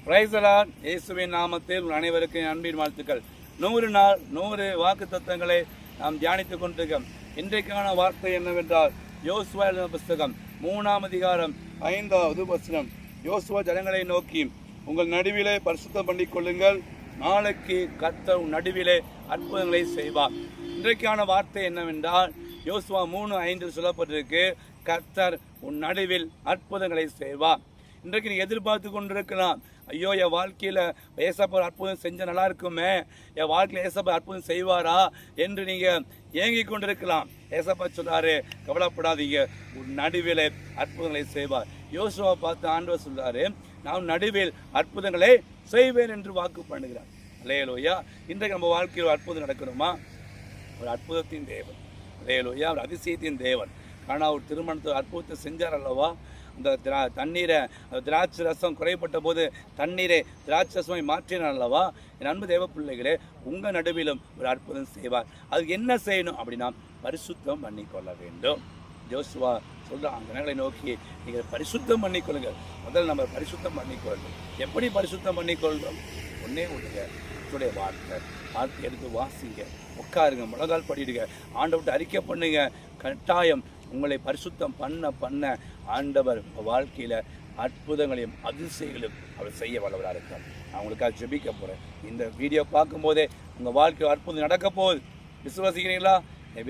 Praise the Lord. இயேசுவின் நாமத்தில் உங்கள் அனைவருக்கும் அன்பின் வாழ்த்துக்கள். 100 நாள் 100 வாக்குத்தத்தங்களை நாம் தியானித்துக் கொண்டிருக்கோம். இன்றைக்கான வார்த்தை என்னவென்றால் யோசுவா எழுதின புஸ்தகம் 3ஆம் அதிகாரம் 5வது வசனம். யோசுவா ஜனங்களை நோக்கி, உங்கள் நடுவிலே பரிசுத்தம் பண்ணிக் கொள்ளுங்கள், நாளைக்கு கர்த்தர் நடுவிலே அற்புதங்களை செய்வார். இன்றைக்கான வார்த்தை என்னவென்றால் யோசுவா 3:5 சொல்லப்பட்டிருக்கு, கர்த்தர் உன் நடுவில் அற்புதங்களை செய்வார். இன்றைக்கு நீ எதிர்பார்த்து கொண்டிருக்கலாம், ஐயோ என் வாழ்க்கையில் ஏசப்பா அற்புதம் செஞ்சால் நல்லா இருக்குமே, என் வாழ்க்கையில் ஏசப்பா அற்புதம் செய்வாரா என்று நீங்கள் ஏங்கி கொண்டிருக்கலாம். ஏசப்பா சொல்றாரு, கவலைப்படாதீங்க, உன் நடுவில் அற்புதங்களை செய்வார். யோசுவா பார்த்து ஆண்டவர் சொல்றாரு, நான் நடுவில் அற்புதங்களை செய்வேன் என்று வாக்கு பண்ணுகிறார். அல்லேலூயா. இன்றைக்கு நம்ம வாழ்க்கையில் ஒரு அற்புதம் நடக்கணுமா? ஒரு அற்புதத்தின் தேவன், அல்லேலூயா, ஒரு அதிசயத்தின் தேவன். ஆனால் ஒரு திருமணத்தை அற்புதத்தை செஞ்சார் அல்லவா? அந்த தண்ணீரை திராட்சை ரசம் குறைப்பட்ட போது தண்ணீரை திராட்சை ரசமாய் மாற்றினார் அல்லவா? என் அன்பு தேவ பிள்ளைகளே, உங்கள் நடுவிலும் ஒரு அற்புதம் செய்வார். அதுக்கு என்ன செய்யணும் அப்படின்னா, பரிசுத்தம் பண்ணிக்கொள்ள வேண்டும். யோசுவா சொல்கிறான், ஜனங்களை நோக்கி, நீங்கள் பரிசுத்தம் பண்ணிக்கொள்ளுங்கள். முதல்ல நம்ம பரிசுத்தம் பண்ணிக்கொள்ளணும். எப்படி பரிசுத்தம் பண்ணிக்கொள்கிறோம்? ஒன்றே ஒன்றுங்க, உங்களுடைய வார்த்தை எடுத்து வாசிங்க, உட்காருங்க, முழங்கால் படிடுங்க, ஆண்டவர்கிட்ட அறிக்கை பண்ணுங்க. கட்டாயம் உங்களை பரிசுத்தம் பண்ண ஆண்டவர் வாழ்க்கையில் அற்புதங்களையும் அதிசயங்களையும் அவர் செய்ய வல்லவராக இருக்கார். நான் உங்களுக்காக ஜெபிக்க போகிறேன். இந்த வீடியோ பார்க்கும்போதே உங்கள் வாழ்க்கையில் அற்புதம் நடக்க போகுது. விசுவாசிக்கிறீங்களா?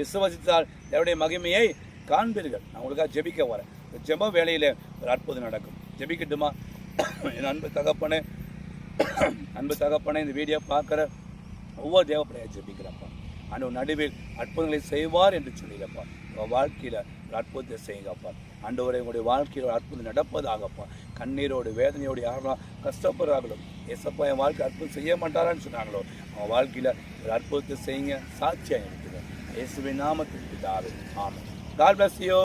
விசுவாசித்தால் தேவனுடைய மகிமையை காண்பீர்கள். நான் உங்களுக்காக ஜெபிக்க போகிறேன். இந்த ஜெப வேலையில் ஒரு அற்புதம் நடக்கும். ஜெபிக்கட்டுமா? என் அன்பு தகப்பனே, இந்த வீடியோ பார்க்குற ஒவ்வொரு தேவப்படையாக ஜெபிக்கிறப்பா. ஆண்டவர் நடுவில் அற்புதங்களை செய்வார் என்று சொல்லிடப்பா. உங்கள் வாழ்க்கையில் ஒரு அற்புதத்தை செய்யுங்கப்பா. ஆண்டவரை உங்களுடைய வாழ்க்கையில் ஒரு அற்புதம் நடப்பதாகப்பா. கண்ணீரோடு வேதனையோடு யாரெல்லாம் கஷ்டப்படுறாங்களோ, ஏசப்பா என் வாழ்க்கை அற்புதம் செய்ய மாட்டாரான்னு சொன்னாங்களோ, அவங்க வாழ்க்கையில் ஒரு அற்புதத்தை செய்யுங்க, சாட்சியாக இருக்குது. இயேசுவின் நாமத்தில் பிதாவே, ஆமென். God bless you.